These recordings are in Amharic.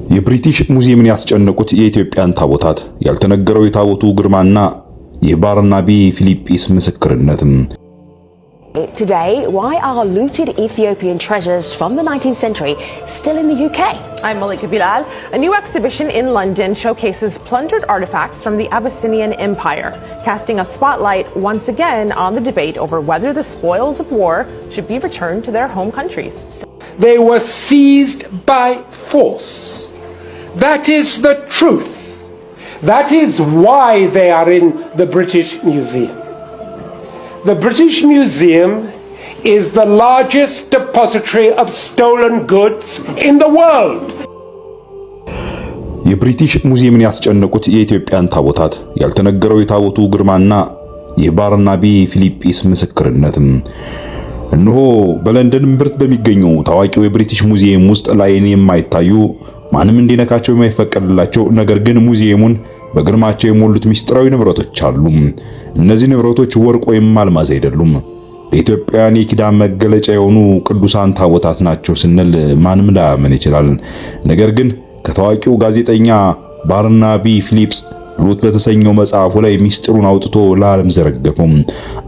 የብሪቲሽ ሙዚየምን ያስጨነቁት የኢትዮጵያን ታቦታት ያልተነገረው የታቦቱ ግርማና የባርናቢ ፊሊጲስ ምስክርነትም Today, why are looted Ethiopian treasures from the 19th century still in the UK? I'm Malika Bilal. A new exhibition in London showcases plundered artifacts from the Abyssinian Empire, casting a spotlight once again on the debate over whether the spoils of war should be returned to their home countries. They were seized by force. That is the truth. That is why they are in the British Museum. The British Museum is the largest depository of stolen goods in the world. የብሪቲሽ ሙዚየምን ያስጨነቁት የኢትዮጵያን ታቦታት ያልተነገረው የታቦቱ ግርማና የባርናቢ ፊሊጲስ ምስክርነትም እነሆ በለንደን እምብርት በሚገኘው ታዋቂው የብሪቲሽ ሙዚየም ውስጥ ላይን የማይታዩ ማንም እንዲነካቸው የማይፈቀድላቸው ነገር ግን ሙዚየሙን በግርማቸው የሞሉት ሚስጥራዊ ንብረቶች አሉ። እነዚህ ንብረቶች ወርቅ ወይም አልማዝ አይደሉም። ለኢትዮጵያውያን የኪዳን መገለጫ የሆኑ ቅዱሳን ታቦታት ናቸው ስንል ማንም ላያምን ይችላል። ነገር ግን ከታዋቂው ጋዜጠኛ ባርናቢ ፊሊፕስ ሉት በተሰኘው መጽሐፉ ላይ ሚስጥሩን አውጥቶ ለዓለም ዘረገፈው።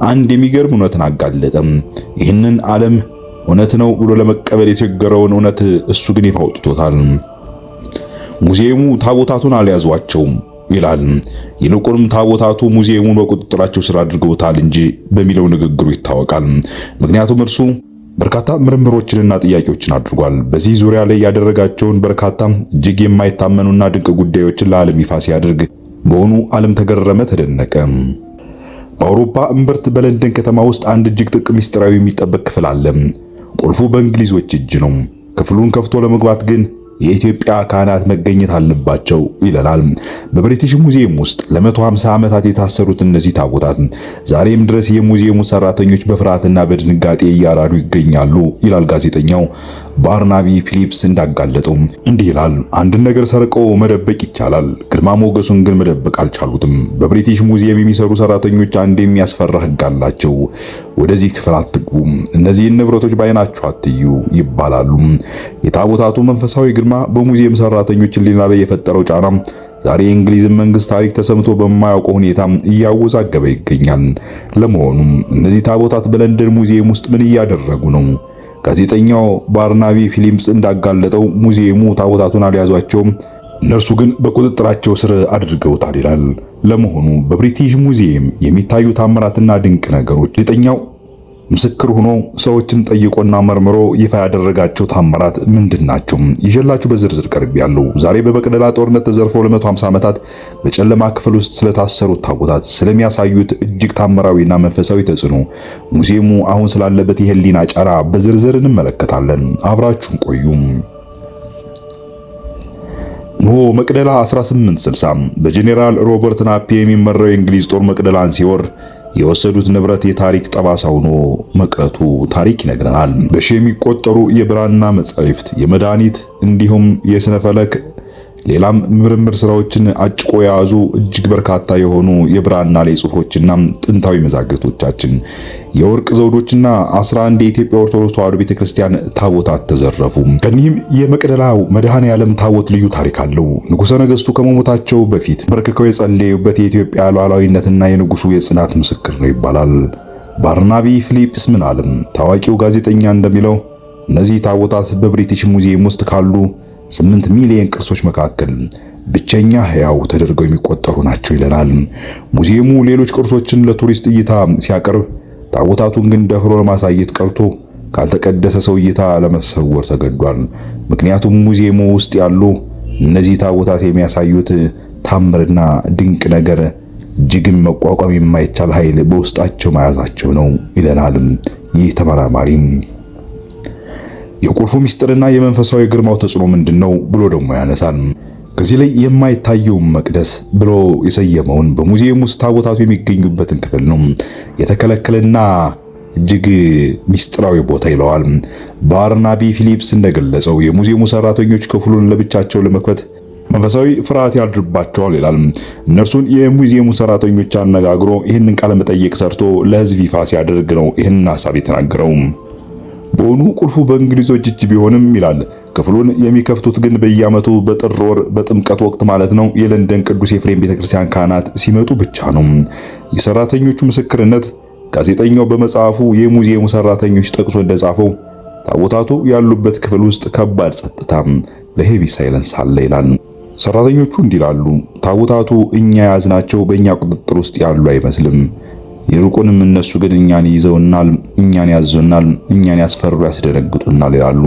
አንድ የሚገርም እውነትን አጋለጠም። ይህንን ዓለም እውነት ነው ብሎ ለመቀበል የተቸገረውን እውነት እሱ ግን ይፋ አውጥቶታል። ሙዚየሙ ታቦታቱን አልያዟቸውም ይላል። ይልቁንም ታቦታቱ ሙዚየሙን በቁጥጥራቸው ስር አድርገውታል እንጂ በሚለው ንግግሩ ይታወቃል። ምክንያቱም እርሱ በርካታ ምርምሮችንና ጥያቄዎችን አድርጓል። በዚህ ዙሪያ ላይ ያደረጋቸውን በርካታ እጅግ የማይታመኑና ድንቅ ጉዳዮችን ለዓለም ይፋ ሲያደርግ በሆኑ ዓለም ተገረመ፣ ተደነቀ። በአውሮፓ እምብርት በለንደን ከተማ ውስጥ አንድ እጅግ ጥቅ ሚስጥራዊ የሚጠበቅ ክፍል አለ። ቁልፉ በእንግሊዞች እጅ ነው። ክፍሉን ከፍቶ ለመግባት ግን የኢትዮጵያ ካህናት መገኘት አለባቸው ይላል። በብሪቲሽ ሙዚየም ውስጥ ለ150 ዓመታት የታሰሩት እነዚህ ታቦታት ዛሬም ድረስ የሙዚየሙ ሰራተኞች በፍርሃትና በድንጋጤ እያራዱ ይገኛሉ ይላል ጋዜጠኛው ባርናቢ ፊሊፕስ እንዳጋለጠው። እንዲህ ይላል፣ አንድ ነገር ሰርቀው መደበቅ ይቻላል፣ ግርማ ሞገሱን ግን መደበቅ አልቻሉትም። በብሪቲሽ ሙዚየም የሚሰሩ ሰራተኞች አንድ የሚያስፈራ ሕግ አላቸው። ወደዚህ ክፍል አትግቡ፣ እነዚህን ንብረቶች ባይናችሁ አትዩ ይባላሉ። የታቦታቱ መንፈሳዊ ግርማ በሙዚየም ሰራተኞች ሕሊና ላይ የፈጠረው ጫና ዛሬ የእንግሊዝን መንግስት ታሪክ ተሰምቶ በማያውቀው ሁኔታ እያወዛገበ ይገኛል። ለመሆኑ እነዚህ ታቦታት በለንደን ሙዚየም ውስጥ ምን እያደረጉ ነው? ጋዜጠኛው ባርናቢ ፊሊፕስ እንዳጋለጠው ሙዚየሙ ታቦታቱን አልያዟቸውም፣ እነርሱ ግን በቁጥጥራቸው ስር አድርገውታል ይላል። ለመሆኑ በብሪቲሽ ሙዚየም የሚታዩ ታምራትና ድንቅ ነገሮች ጋዜጠኛው ምስክር ሆኖ ሰዎችን ጠይቆና መርምሮ ይፋ ያደረጋቸው ታምራት ምንድናቸው? ይዤላችሁ በዝርዝር ቀርቤያለሁ። ዛሬ በመቅደላ ጦርነት ተዘርፈው ለ150 ዓመታት በጨለማ ክፍል ውስጥ ስለታሰሩት ታቦታት ስለሚያሳዩት እጅግ ታምራዊና መንፈሳዊ ተጽዕኖ ሙዚየሙ አሁን ስላለበት የህሊና ጫና በዝርዝር እንመለከታለን። አብራችሁን ቆዩ። መቅደላ 1860 በጄኔራል ሮበርት ናፒ የሚመራው የእንግሊዝ ጦር መቅደላን ሲወር የወሰዱት ንብረት የታሪክ ጠባሳ ሆኖ መቅረቱ ታሪክ ይነግረናል። በሺህ የሚቆጠሩ የብራና መጻሕፍት፣ የመድኃኒት እንዲሁም የሥነ ፈለክ ሌላም ምርምር ስራዎችን አጭቆ የያዙ እጅግ በርካታ የሆኑ የብራና ላይ ጽሑፎችና ጥንታዊ መዛግብቶቻችን፣ የወርቅ ዘውዶችና 11 የኢትዮጵያ ኦርቶዶክስ ተዋሕዶ ቤተክርስቲያን ታቦታት ተዘረፉ። ከኒህም የመቅደላው መድኃኔ ዓለም ታቦት ልዩ ታሪክ አለው። ንጉሠ ነገሥቱ ከመሞታቸው በፊት በርከከው የጸለዩበት የኢትዮጵያ ሉዓላዊነትና የንጉሱ የጽናት ምስክር ነው ይባላል። ባርናቢ ፊሊፕስ ምን አለም? ታዋቂው ጋዜጠኛ እንደሚለው እነዚህ ታቦታት በብሪቲሽ ሙዚየም ውስጥ ካሉ 8 ሚሊዮን ቅርሶች መካከል ብቸኛ ሕያው ተደርገው የሚቆጠሩ ናቸው ይለናል። ሙዚየሙ ሌሎች ቅርሶችን ለቱሪስት እይታ ሲያቀርብ ታቦታቱን ግን ደፍሮ ለማሳየት ቀርቶ ካልተቀደሰ ሰው እይታ ለመሰወር ተገዷል። ምክንያቱም ሙዚየሙ ውስጥ ያሉ እነዚህ ታቦታት የሚያሳዩት ታምርና ድንቅ ነገር እጅግም መቋቋም የማይቻል ኃይል በውስጣቸው መያዛቸው ነው ይለናል ይህ ተመራማሪም። የቁልፉ ሚስጥርና የመንፈሳዊ ግርማው ተጽዕኖ ምንድነው ብሎ ደግሞ ያነሳል። ከዚህ ላይ የማይታየው መቅደስ ብሎ የሰየመውን በሙዚየም ውስጥ ታቦታቱ የሚገኙበትን ክፍል ነው። የተከለከለና እጅግ ሚስጥራዊ ቦታ ይለዋል። ባርናቢ ፊሊፕስ እንደገለጸው የሙዚየሙ ሰራተኞች ክፍሉን ለብቻቸው ለመክፈት መንፈሳዊ ፍርሃት ያድርባቸዋል ይላል። እነርሱን የሙዚየሙ ሰራተኞች አነጋግሮ ይህንን ቃለ መጠይቅ ሰርቶ ለሕዝብ ይፋ ሲያደርግ ነው ይህንን ሐሳብ የተናገረው። በሆኑ ቁልፉ በእንግሊዞች እጅ ቢሆንም ይላል። ክፍሉን የሚከፍቱት ግን በየዓመቱ በጥር ወር በጥምቀት ወቅት ማለት ነው የለንደን ቅዱስ ኤፍሬም ቤተክርስቲያን ካህናት ሲመጡ ብቻ ነው። የሰራተኞቹ ምስክርነት ጋዜጠኛው በመጽሐፉ የሙዚየሙ ሰራተኞች ጠቅሶ እንደጻፈው ታቦታቱ ያሉበት ክፍል ውስጥ ከባድ ጸጥታ በሄቪ ሳይለንስ አለ ይላል። ሰራተኞቹ እንዲላሉ ታቦታቱ እኛ ያዝናቸው በእኛ ቁጥጥር ውስጥ ያሉ አይመስልም። ይልቁንም እነሱ ግን እኛን ይዘውናል፣ እኛን ያዙናል፣ እኛን ያስፈሩ ያስደነግጡናል ይላሉ።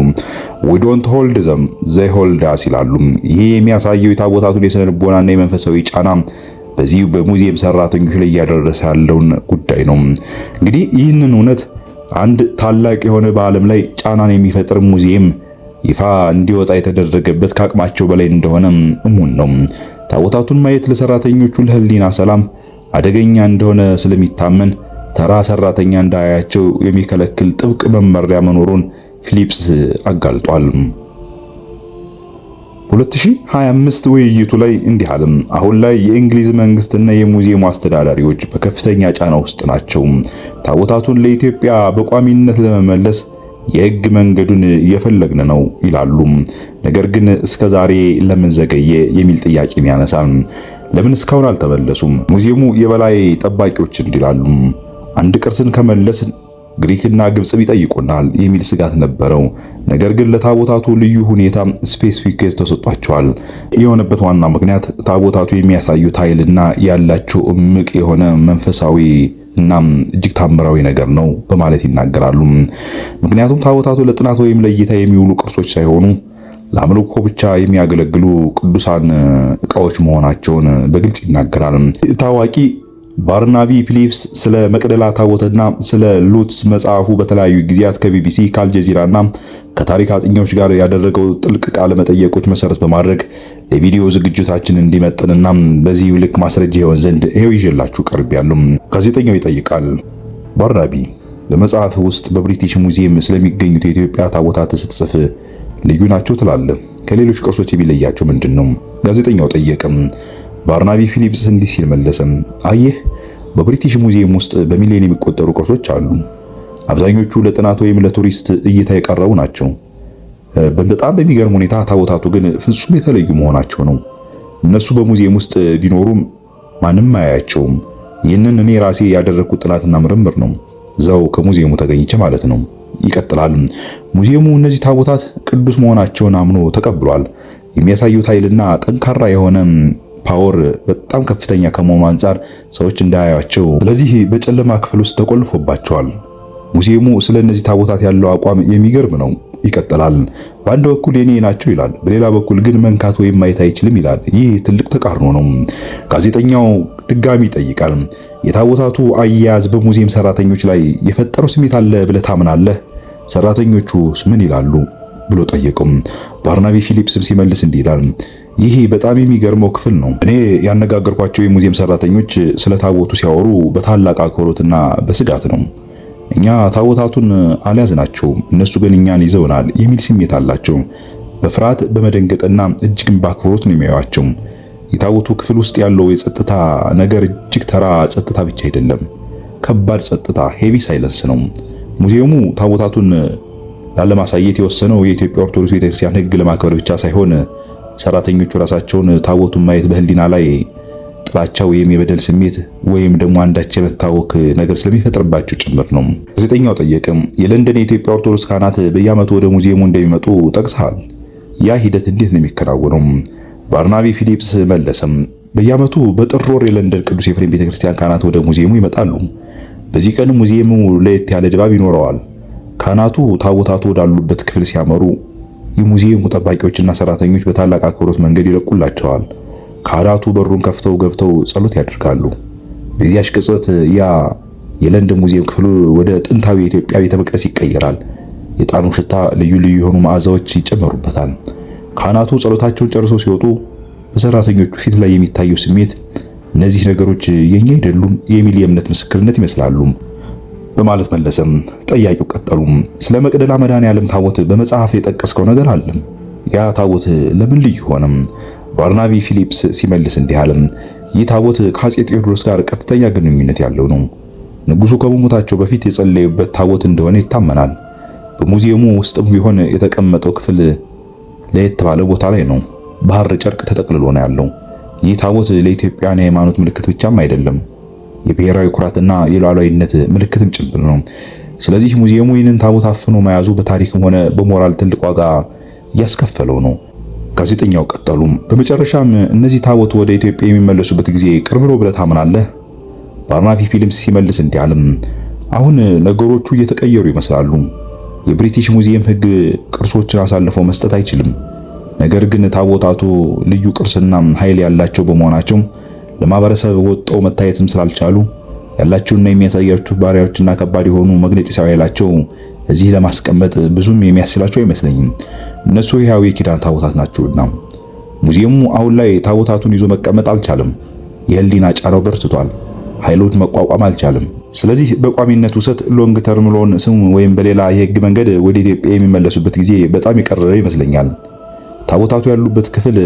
we don't hold them they hold us ይላሉ። ይሄ የሚያሳየው የታቦታቱን የስነ ልቦናና የመንፈሳዊ ጫና በዚህ በሙዚየም ሰራተኞች ላይ እያደረሰ ያለውን ጉዳይ ነው። እንግዲህ ይህንን እውነት አንድ ታላቅ የሆነ በዓለም ላይ ጫናን የሚፈጥር ሙዚየም ይፋ እንዲወጣ የተደረገበት ከአቅማቸው በላይ እንደሆነ እሙን ነው። ታቦታቱን ማየት ለሰራተኞቹ ለህሊና ሰላም አደገኛ እንደሆነ ስለሚታመን ተራ ሰራተኛ እንዳያቸው የሚከለክል ጥብቅ መመሪያ መኖሩን ፊሊፕስ አጋልጧል። 2025 ውይይቱ ላይ እንዲህ አለም። አሁን ላይ የእንግሊዝ መንግስትና የሙዚየሙ አስተዳዳሪዎች በከፍተኛ ጫና ውስጥ ናቸው። ታቦታቱን ለኢትዮጵያ በቋሚነት ለመመለስ የህግ መንገዱን እየፈለግን ነው ይላሉ። ነገር ግን እስከዛሬ ለምን ዘገየ የሚል ጥያቄን ያነሳል። ለምን እስካሁን አልተመለሱም? ሙዚየሙ የበላይ ጠባቂዎች እንዲላሉ አንድ ቅርስን ከመለስን ግሪክና ግብጽ ይጠይቁናል የሚል ስጋት ነበረው። ነገር ግን ለታቦታቱ ልዩ ሁኔታ ስፔሲፊክ ኬዝ ተሰጥቷቸዋል። የሆነበት ዋና ምክንያት ታቦታቱ የሚያሳዩት ኃይልና ያላቸው እምቅ የሆነ መንፈሳዊ እና እጅግ ታምራዊ ነገር ነው በማለት ይናገራሉ። ምክንያቱም ታቦታቱ ለጥናት ወይም ለእይታ የሚውሉ ቅርሶች ሳይሆኑ ለአምልኮ ብቻ የሚያገለግሉ ቅዱሳን ዕቃዎች መሆናቸውን በግልጽ ይናገራል። ታዋቂ ባርናቢ ፊሊፕስ ስለ መቅደላ ታቦትና ስለ ሉትስ መጽሐፉ በተለያዩ ጊዜያት ከቢቢሲ ከአልጀዚራና ከታሪክ አጥኚዎች ጋር ያደረገው ጥልቅ ቃለ መጠየቆች መሰረት በማድረግ ለቪዲዮ ዝግጅታችን እንዲመጥንና በዚህ ልክ ማስረጃ ይሆን ዘንድ ይሄው ይዤላችሁ ቀርቤያለሁ። ጋዜጠኛው ይጠይቃል። ባርናቢ በመጽሐፍ ውስጥ በብሪቲሽ ሙዚየም ስለሚገኙት የኢትዮጵያ ታቦታት ስትጽፍ ልዩ ናቸው ትላለህ። ከሌሎች ቅርሶች የሚለያቸው ምንድነው? ጋዜጠኛው ጠየቀም። ባርናቢ ፊሊፕስ እንዲህ ሲል መለሰም። አየህ፣ በብሪቲሽ ሙዚየም ውስጥ በሚሊዮን የሚቆጠሩ ቅርሶች አሉ። አብዛኞቹ ለጥናት ወይም ለቱሪስት እይታ የቀረቡ ናቸው። በጣም በሚገርም ሁኔታ ታቦታቱ ግን ፍጹም የተለዩ መሆናቸው ነው። እነሱ በሙዚየም ውስጥ ቢኖሩም ማንም አያያቸውም። ይህንን እኔ ራሴ ያደረኩት ጥናትና ምርምር ነው። እዛው ከሙዚየሙ ተገኝቼ ማለት ነው። ይቀጥላል። ሙዚየሙ እነዚህ ታቦታት ቅዱስ መሆናቸውን አምኖ ተቀብሏል። የሚያሳዩት ኃይልና ጠንካራ የሆነ ፓወር በጣም ከፍተኛ ከመሆኑ አንጻር ሰዎች እንዳያዩአቸው ስለዚህ በጨለማ ክፍል ውስጥ ተቆልፎባቸዋል። ሙዚየሙ ስለ እነዚህ ታቦታት ያለው አቋም የሚገርም ነው። ይቀጥላል። በአንድ በኩል የኔ ናቸው ይላል፣ በሌላ በኩል ግን መንካት ወይም ማየት አይችልም ይላል። ይህ ትልቅ ተቃርኖ ነው። ጋዜጠኛው ድጋሚ ይጠይቃል። የታቦታቱ አያያዝ በሙዚየም ሰራተኞች ላይ የፈጠረው ስሜት አለ ብለህ ታምናለህ? ሰራተኞቹስ ምን ይላሉ ብሎ ጠየቀው። ባርናቢ ፊሊፕስም ሲመልስ እንዲህ ይላል። ይህ በጣም የሚገርመው ክፍል ነው። እኔ ያነጋገርኳቸው የሙዚየም ሰራተኞች ስለ ታቦቱ ሲያወሩ በታላቅ አክብሮትና በስጋት ነው። እኛ ታቦታቱን አልያዝናቸውም፣ እነሱ ግን እኛን ይዘውናል የሚል ስሜት አላቸው። በፍርሃት በመደንገጥና እጅግም በአክብሮት ነው የሚያዩአቸው። የታቦቱ ክፍል ውስጥ ያለው የጸጥታ ነገር እጅግ ተራ ጸጥታ ብቻ አይደለም፣ ከባድ ጸጥታ ሄቪ ሳይለንስ ነው። ሙዚየሙ ታቦታቱን ላለማሳየት የወሰነው የኢትዮጵያ ኦርቶዶክስ ቤተክርስቲያን ሕግ ለማክበር ብቻ ሳይሆን ሰራተኞቹ ራሳቸውን ታቦቱን ማየት በህሊና ላይ ጥላቻ ወይም የበደል ስሜት ወይም ደግሞ አንዳች የመታወክ ነገር ስለሚፈጥርባቸው ጭምር ነው። ጋዜጠኛው ጠየቀም። የለንደን የኢትዮጵያ ኦርቶዶክስ ካህናት በየዓመቱ ወደ ሙዚየሙ እንደሚመጡ ጠቅሰሃል። ያ ሂደት እንዴት ነው የሚከናወነው? ባርናቢ ፊሊፕስ መለሰም። በየዓመቱ በጥር ወር የለንደን ቅዱስ ኤፍሬም ቤተክርስቲያን ካህናት ወደ ሙዚየሙ ይመጣሉ። በዚህ ቀን ሙዚየሙ ለየት ያለ ድባብ ይኖረዋል። ካህናቱ ታቦታቱ ወዳሉበት ክፍል ሲያመሩ የሙዚየሙ ጠባቂዎችና ሰራተኞች በታላቅ አክብሮት መንገድ ይለቁላቸዋል። ካህናቱ በሩን ከፍተው ገብተው ጸሎት ያደርጋሉ። በዚያች ቅጽበት ያ የለንደን ሙዚየም ክፍሉ ወደ ጥንታዊ የኢትዮጵያ ቤተ መቅደስ ይቀየራል። የጣኑ ሽታ፣ ልዩ ልዩ የሆኑ መዓዛዎች ይጨመሩበታል። ካህናቱ ጸሎታቸውን ጨርሰው ሲወጡ በሰራተኞቹ ፊት ላይ የሚታየው ስሜት እነዚህ ነገሮች የኛ አይደሉም የሚል የእምነት ምስክርነት ይመስላሉ በማለት መለሰም። ጠያቂው ቀጠሉም። ስለ መቅደላ መድኃኔዓለም ታቦት በመጽሐፍ የጠቀስከው ነገር አለ። ያ ታቦት ለምን ልዩ ሆነም? ባርናቢ ፊሊፕስ ሲመልስ እንዲህ አለም። ይህ ታቦት ከአፄ ቴዎድሮስ ጋር ቀጥተኛ ግንኙነት ያለው ነው። ንጉሱ ከመሞታቸው በፊት የጸለዩበት ታቦት እንደሆነ ይታመናል። በሙዚየሙ ውስጥም ቢሆን የተቀመጠው ክፍል ለየት ባለ ቦታ ላይ ነው። በሐር ጨርቅ ተጠቅልሎ ነው ያለው። ይህ ታቦት ለኢትዮጵያን የሃይማኖት ምልክት ብቻም አይደለም፣ የብሔራዊ ኩራትና የሉዓላዊነት ምልክትም ጭምር ነው። ስለዚህ ሙዚየሙ ይህንን ታቦት አፍኖ መያዙ በታሪክም ሆነ በሞራል ትልቅ ዋጋ እያስከፈለው ነው። ጋዜጠኛው ቀጠሉም፣ በመጨረሻም እነዚህ ታቦት ወደ ኢትዮጵያ የሚመለሱበት ጊዜ ቅርብ ነው ብለህ ታምናለህ? ባርናቢ ፊልፕስ ሲመልስ እንዲህ አለም፣ አሁን ነገሮቹ እየተቀየሩ ይመስላሉ። የብሪቲሽ ሙዚየም ሕግ ቅርሶችን አሳልፎ መስጠት አይችልም። ነገር ግን ታቦታቱ ልዩ ቅርስና ኃይል ያላቸው በመሆናቸው ለማህበረሰብ ወጣው መታየትም ስላልቻሉ ያላቸውና የሚያሳያቸው ባሪያዎችና ከባድ የሆኑ መግነጢሳዊ ኃይላቸው እዚህ ለማስቀመጥ ብዙም የሚያስችላቸው አይመስለኝም። እነሱ ሕያው የኪዳን ታቦታት ናቸውና ሙዚየሙ አሁን ላይ ታቦታቱን ይዞ መቀመጥ አልቻለም። የህሊና ጫራው በርትቷል። ኃይሎች መቋቋም አልቻለም። ስለዚህ በቋሚነት ውሰት ሎንግ ተርም ሎን ስም ወይም በሌላ የህግ መንገድ ወደ ኢትዮጵያ የሚመለሱበት ጊዜ በጣም የቀረበ ይመስለኛል። ታቦታቱ ያሉበት ክፍል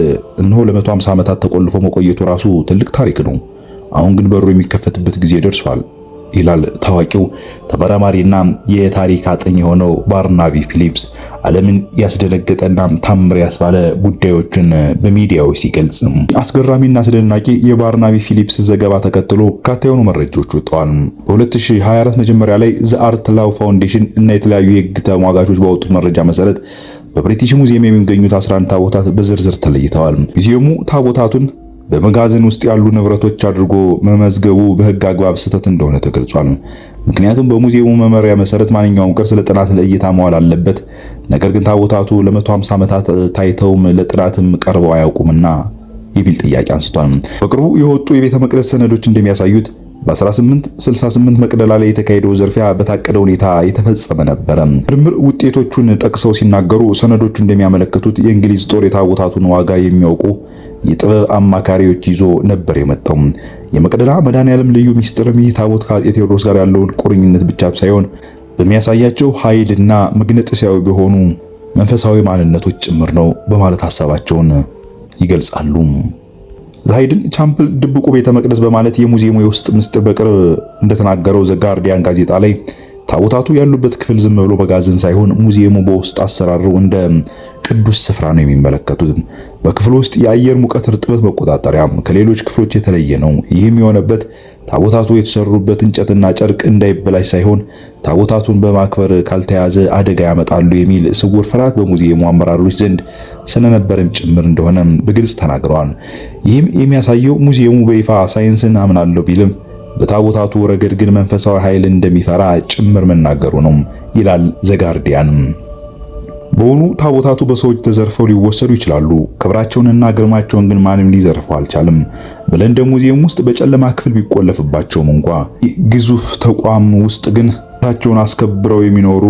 እነሆ ለ150 ዓመታት ተቆልፎ መቆየቱ ራሱ ትልቅ ታሪክ ነው። አሁን ግን በሩ የሚከፈትበት ጊዜ ደርሷል ይላል ታዋቂው ተመራማሪና የታሪክ አጥኚ የሆነው ባርናቢ ፊልፕስ ዓለምን ያስደነገጠና ታምር ያስባለ ጉዳዮችን በሚዲያው ሲገልጽ። አስገራሚና አስደናቂ የባርናቢ ፊልፕስ ዘገባ ተከትሎ በርካታ የሆኑ መረጃዎች ወጥተዋል። በ2024 መጀመሪያ ላይ ዘ አርት ላው ፋውንዴሽን እና የተለያዩ የህግ ተሟጋቾች ባወጡት መረጃ መሰረት በብሪቲሽ ሙዚየም የሚገኙት 11 ታቦታት በዝርዝር ተለይተዋል። ሙዚየሙ ታቦታቱን በመጋዘን ውስጥ ያሉ ንብረቶች አድርጎ መመዝገቡ በህግ አግባብ ስህተት እንደሆነ ተገልጿል። ምክንያቱም በሙዚየሙ መመሪያ መሰረት ማንኛውም ቅርስ ለጥናት ለእይታ መዋል አለበት። ነገር ግን ታቦታቱ ለ150 ዓመታት ታይተውም ለጥናትም ቀርበው አያውቁምና የሚል ጥያቄ አንስቷል። በቅርቡ የወጡ የቤተ መቅደስ ሰነዶች እንደሚያሳዩት በ1868 መቅደላ ላይ የተካሄደው ዘርፊያ በታቀደ ሁኔታ የተፈጸመ ነበረ። ምርምር ውጤቶቹን ጠቅሰው ሲናገሩ ሰነዶቹ እንደሚያመለክቱት የእንግሊዝ ጦር የታቦታቱን ዋጋ የሚያውቁ የጥበብ አማካሪዎች ይዞ ነበር የመጣው። የመቅደላ መድኃኔዓለም ልዩ ሚስጥርም ይህ ታቦት ከአፄ ቴዎድሮስ ጋር ያለውን ቁርኝነት ብቻ ሳይሆን በሚያሳያቸው ኃይልና መግነጢሳዊ በሆኑ መንፈሳዊ ማንነቶች ጭምር ነው በማለት ሐሳባቸውን ይገልጻሉ። ዛይድን ቻምፕል ድብቁ ቤተ መቅደስ በማለት የሙዚየሙ የውስጥ ምስጢር በቅርብ እንደተናገረው ዘ ጋርዲያን ጋዜጣ ላይ ታቦታቱ ያሉበት ክፍል ዝም ብሎ መጋዘን ሳይሆን ሙዚየሙ በውስጥ አሰራሩ እንደ ቅዱስ ስፍራ ነው የሚመለከቱት። በክፍሉ ውስጥ የአየር ሙቀት እርጥበት መቆጣጠሪያ ከሌሎች ክፍሎች የተለየ ነው። ይህም የሆነበት ታቦታቱ የተሰሩበት እንጨትና ጨርቅ እንዳይበላሽ ሳይሆን ታቦታቱን በማክበር ካልተያዘ አደጋ ያመጣሉ የሚል ስውር ፍርሃት በሙዚየሙ አመራሮች ዘንድ ስለነበረም ጭምር እንደሆነ በግልጽ ተናግረዋል። ይህም የሚያሳየው ሙዚየሙ በይፋ ሳይንስን አምናለሁ ቢልም በታቦታቱ ረገድ ግን መንፈሳዊ ኃይል እንደሚፈራ ጭምር መናገሩ ነው ይላል ዘ ጋርዲያን። በሆኑ ታቦታቱ በሰዎች ተዘርፈው ሊወሰዱ ይችላሉ። ክብራቸውንና ግርማቸውን ግን ማንም ሊዘርፈው አልቻለም። በለንደን ሙዚየም ውስጥ በጨለማ ክፍል ቢቆለፍባቸውም እንኳ ግዙፍ ተቋም ውስጥ ግን ታቸውን አስከብረው የሚኖሩ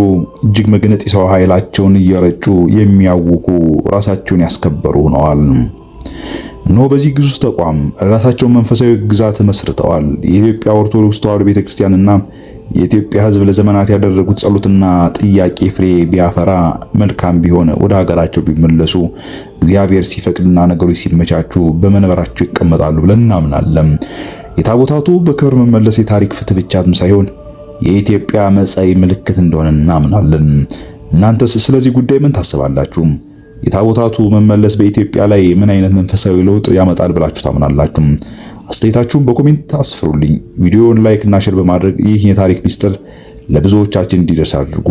እጅግ መግነጢሳዊ ኃይላቸውን እየረጩ የሚያውኩ ራሳቸውን ያስከበሩ ሆነዋል። እነሆ በዚህ ግዙፍ ተቋም ራሳቸውን መንፈሳዊ ግዛት መስርተዋል። የኢትዮጵያ ኦርቶዶክስ ተዋሕዶ ቤተክርስቲያንና የኢትዮጵያ ሕዝብ ለዘመናት ያደረጉት ጸሎትና ጥያቄ ፍሬ ቢያፈራ መልካም ቢሆን ወደ ሀገራቸው ቢመለሱ እግዚአብሔር ሲፈቅድና ነገሮች ሲመቻቹ በመንበራቸው ይቀመጣሉ ብለን እናምናለን። የታቦታቱ በክብር መመለስ የታሪክ ፍትህ ብቻም ሳይሆን የኢትዮጵያ መጻኢ ምልክት እንደሆነ እናምናለን። እናንተስ ስለዚህ ጉዳይ ምን ታስባላችሁ? የታቦታቱ መመለስ በኢትዮጵያ ላይ ምን አይነት መንፈሳዊ ለውጥ ያመጣል ብላችሁ ታምናላችሁ? አስተያየታችሁን በኮሜንት አስፍሩልኝ። ቪዲዮውን ላይክ እና ሼር በማድረግ ይህ የታሪክ ሚስጥር ለብዙዎቻችን እንዲደርስ አድርጉ።